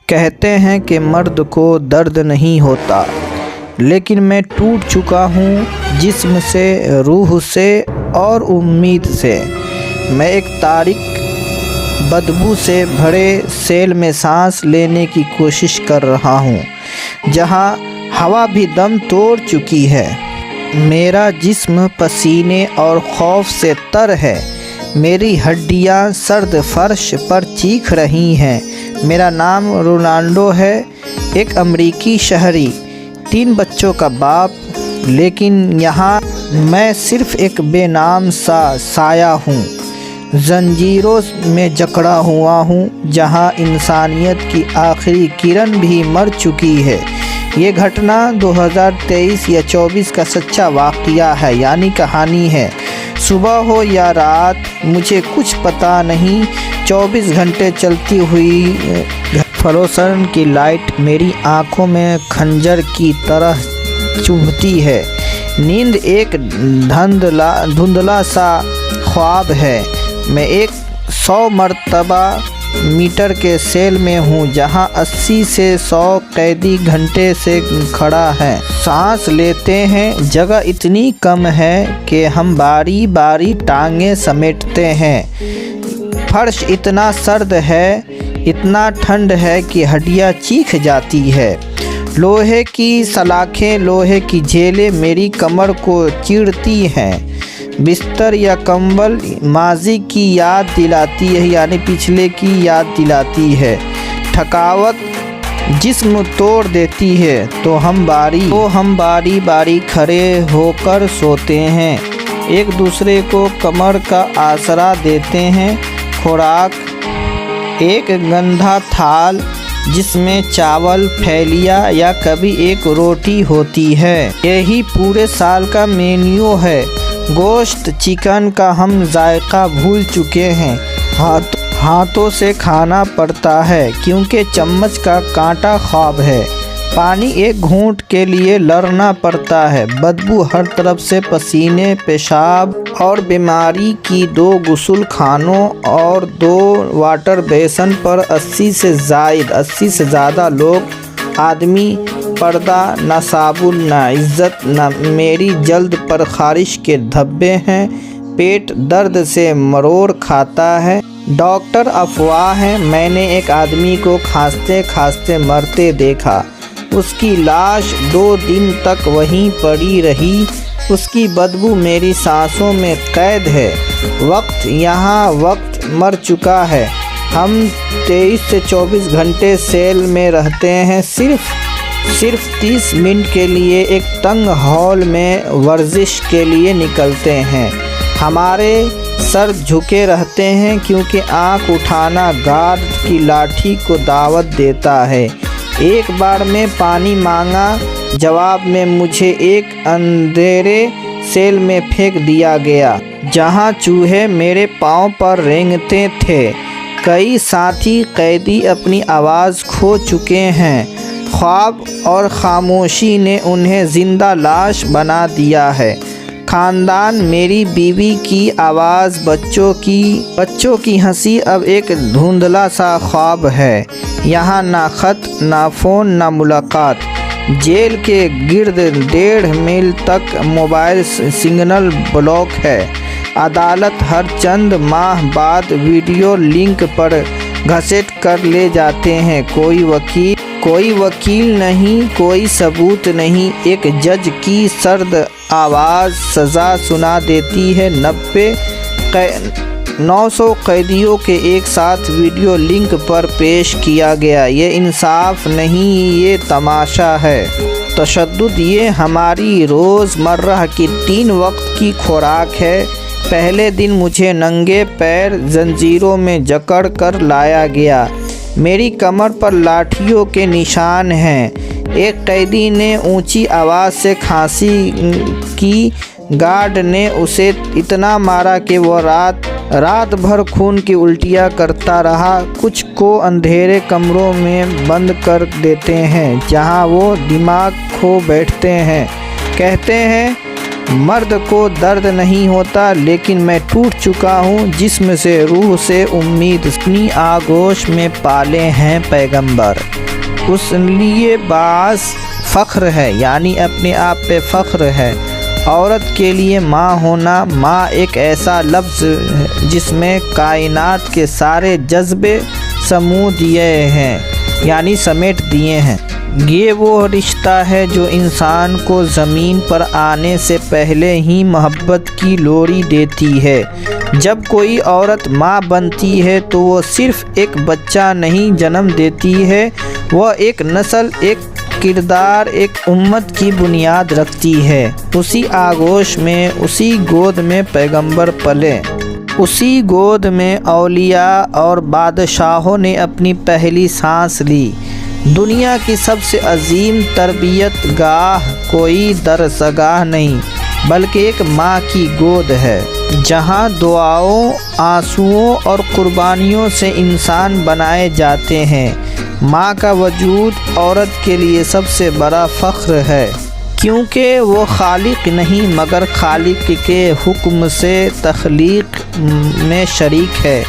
کہتے ہیں کہ مرد کو درد نہیں ہوتا، لیکن میں ٹوٹ چکا ہوں جسم سے، روح سے اور امید سے۔ میں ایک تاریک بدبو سے بھرے سیل میں سانس لینے کی کوشش کر رہا ہوں، جہاں ہوا بھی دم توڑ چکی ہے۔ میرا جسم پسینے اور خوف سے تر ہے، میری ہڈیاں سرد فرش پر چیخ رہی ہیں۔ میرا نام رونالڈو ہے، ایک امریکی شہری، 3 بچوں کا باپ، لیکن یہاں میں صرف ایک بے نام سا سایہ ہوں، زنجیروں میں جکڑا ہوا ہوں، جہاں انسانیت کی آخری کرن بھی مر چکی ہے۔ یہ گھٹنا 2023 یا 24 کا سچا واقعہ ہے، یعنی کہانی ہے۔ صبح ہو یا رات مجھے کچھ پتہ نہیں، 24 گھنٹے چلتی ہوئی فلورسنٹ کی لائٹ میری آنکھوں میں خنجر کی طرح چبھتی ہے۔ نیند ایک دھندلا سا خواب ہے۔ میں ایک 100 مرتبہ میٹر کے سیل میں ہوں، جہاں 80 سے 100 قیدی گھنٹے سے کھڑا ہے۔ سانس لیتے ہیں، جگہ اتنی کم ہے کہ ہم باری باری ٹانگیں سمیٹتے ہیں۔ فرش اتنا سرد ہے، اتنا ٹھنڈ ہے کہ ہڈیاں چیخ جاتی ہے۔ لوہے کی سلاخیں، لوہے کی جھیلیں میری کمر کو چیرتی ہیں۔ بستر یا کمبل ماضی کی یاد دلاتی ہے، یعنی پچھلے کی یاد دلاتی ہے۔ تھکاوٹ جسم توڑ دیتی ہے تو ہم باری باری کھڑے ہو کر سوتے ہیں، ایک دوسرے کو کمر کا آسرا دیتے ہیں۔ خوراک ایک گندھا تھال جس میں چاول، پھیلیا یا کبھی ایک روٹی ہوتی ہے۔ یہی پورے سال کا مینیو ہے۔ گوشت، چکن کا ہم ذائقہ بھول چکے ہیں، ہاتھوں سے کھانا پڑتا ہے کیونکہ چمچ کا کانٹا خواب ہے۔ پانی ایک گھونٹ کے لیے لڑنا پڑتا ہے۔ بدبو ہر طرف سے، پسینے، پیشاب اور بیماری کی 2 غسل خانوں اور 2 واٹر بیسن پر 80 سے زیادہ لوگ، آدمی، پردہ، نہ صابن، نہ عزت، نہ میری جلد پر خارش کے دھبے ہیں۔ پیٹ درد سے مروڑ کھاتا ہے۔ ڈاکٹر افواہ ہیں۔ میں نے ایک آدمی کو کھانستے کھانستے مرتے دیکھا، اس کی لاش 2 دن تک وہیں پڑی رہی، اس کی بدبو میری سانسوں میں قید ہے۔ وقت مر چکا ہے۔ ہم 23 سے 24 گھنٹے سیل میں رہتے ہیں، صرف 30 منٹ کے لیے ایک تنگ ہال میں ورزش کے لیے نکلتے ہیں۔ ہمارے سر جھکے رہتے ہیں کیونکہ آنکھ اٹھانا گارڈ کی لاٹھی کو دعوت دیتا ہے۔ ایک بار میں پانی مانگا، جواب میں مجھے ایک اندھیرے سیل میں پھینک دیا گیا، جہاں چوہے میرے پاؤں پر رینگتے تھے۔ کئی ساتھی قیدی اپنی آواز کھو چکے ہیں۔ خواب اور خاموشی نے انہیں زندہ لاش بنا دیا ہے۔ خاندان، میری بیوی کی آواز، بچوں کی ہنسی اب ایک دھندلا سا خواب ہے۔ یہاں نہ خط، نہ فون، نہ ملاقات۔ جیل کے گرد 1.5 میل تک موبائل سگنل بلاک ہے۔ عدالت ہر چند ماہ بعد ویڈیو لنک پر گھسیٹ کر لے جاتے ہیں۔ کوئی وکیل نہیں، کوئی ثبوت نہیں۔ ایک جج کی سرد آواز سزا سنا دیتی ہے۔ 900 قیدیوں کے ایک ساتھ ویڈیو لنک پر پیش کیا گیا۔ یہ انصاف نہیں، یہ تماشا ہے۔ تشدد یہ ہماری روزمرہ کی 3 وقت کی خوراک ہے۔ پہلے دن مجھے ننگے پیر زنجیروں میں جکڑ کر لایا گیا۔ میری کمر پر لاٹھیوں کے نشان ہیں۔ ایک قیدی نے اونچی آواز سے کھانسی کی۔ گارڈ نے اسے اتنا مارا کہ وہ رات بھر خون کی الٹیاں کرتا رہا۔ کچھ کو اندھیرے کمروں میں بند کر دیتے ہیں، جہاں وہ دماغ کھو بیٹھتے ہیں۔ کہتے ہیں مرد کو درد نہیں ہوتا لیکن میں ٹوٹ چکا ہوں جسم سے روح سے امید اپنی آغوش میں پالے ہیں پیغمبر۔ اس لیے باعث فخر ہے، یعنی اپنے آپ پہ فخر ہے۔ عورت کے لیے ماں ہونا، ماں ایک ایسا لفظ جس میں کائنات کے سارے جذبے سمو دیے ہیں، یعنی سمیٹ دیے ہیں۔ یہ وہ رشتہ ہے جو انسان کو زمین پر آنے سے پہلے ہی محبت کی لوری دیتی ہے۔ جب کوئی عورت ماں بنتی ہے تو وہ صرف ایک بچہ نہیں جنم دیتی ہے، وہ ایک نسل، ایک کردار، ایک امت کی بنیاد رکھتی ہے۔ اسی آغوش میں، اسی گود میں پیغمبر پلے، اسی گود میں اولیاء اور بادشاہوں نے اپنی پہلی سانس لی۔ دنیا کی سب سے عظیم تربیت گاہ کوئی درسگاہ نہیں بلکہ ایک ماں کی گود ہے، جہاں دعاؤں، آنسوؤں اور قربانیوں سے انسان بنائے جاتے ہیں۔ ماں کا وجود عورت کے لیے سب سے بڑا فخر ہے، کیونکہ وہ خالق نہیں مگر خالق کے حکم سے تخلیق میں شریک ہے۔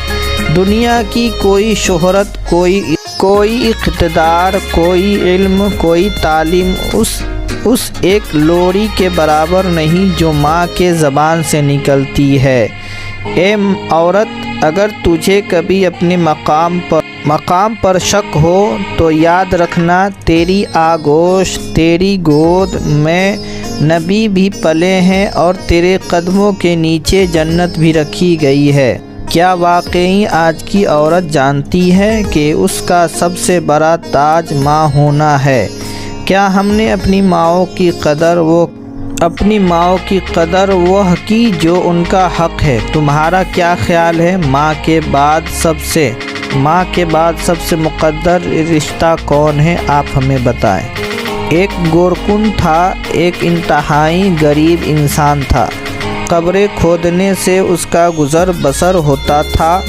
دنیا کی کوئی شہرت، کوئی اقتدار، کوئی علم، کوئی تعلیم اس ایک لوری کے برابر نہیں جو ماں کے زبان سے نکلتی ہے۔ اے عورت، اگر تجھے کبھی اپنے مقام پر شک ہو تو یاد رکھنا، تیری آغوش، تیری گود میں نبی بھی پلے ہیں اور تیرے قدموں کے نیچے جنت بھی رکھی گئی ہے۔ کیا واقعی آج کی عورت جانتی ہے کہ اس کا سب سے بڑا تاج ماں ہونا ہے؟ کیا ہم نے اپنی ماؤں کی قدر وہ کی جو ان کا حق ہے؟ تمہارا کیا خیال ہے؟ ماں کے بعد سب سے مقدر رشتہ کون ہے؟ آپ ہمیں بتائیں۔ ایک گورکن تھا، ایک انتہائی غریب انسان تھا۔ قبریں کھودنے سے اس کا گزر بسر ہوتا تھا۔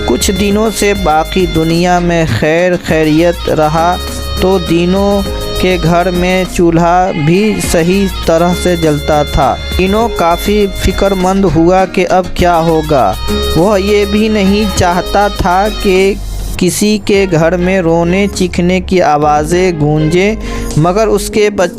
کچھ دنوں سے باقی دنیا میں خیریت رہا تو دینوں کے گھر میں چولہا بھی صحیح طرح سے جلتا تھا۔ دینوں کافی فکر مند ہوا کہ اب کیا ہوگا۔ وہ یہ بھی نہیں چاہتا تھا کہ کسی کے گھر میں رونے چیخنے کی آوازیں گونجیں، مگر اس کے بچے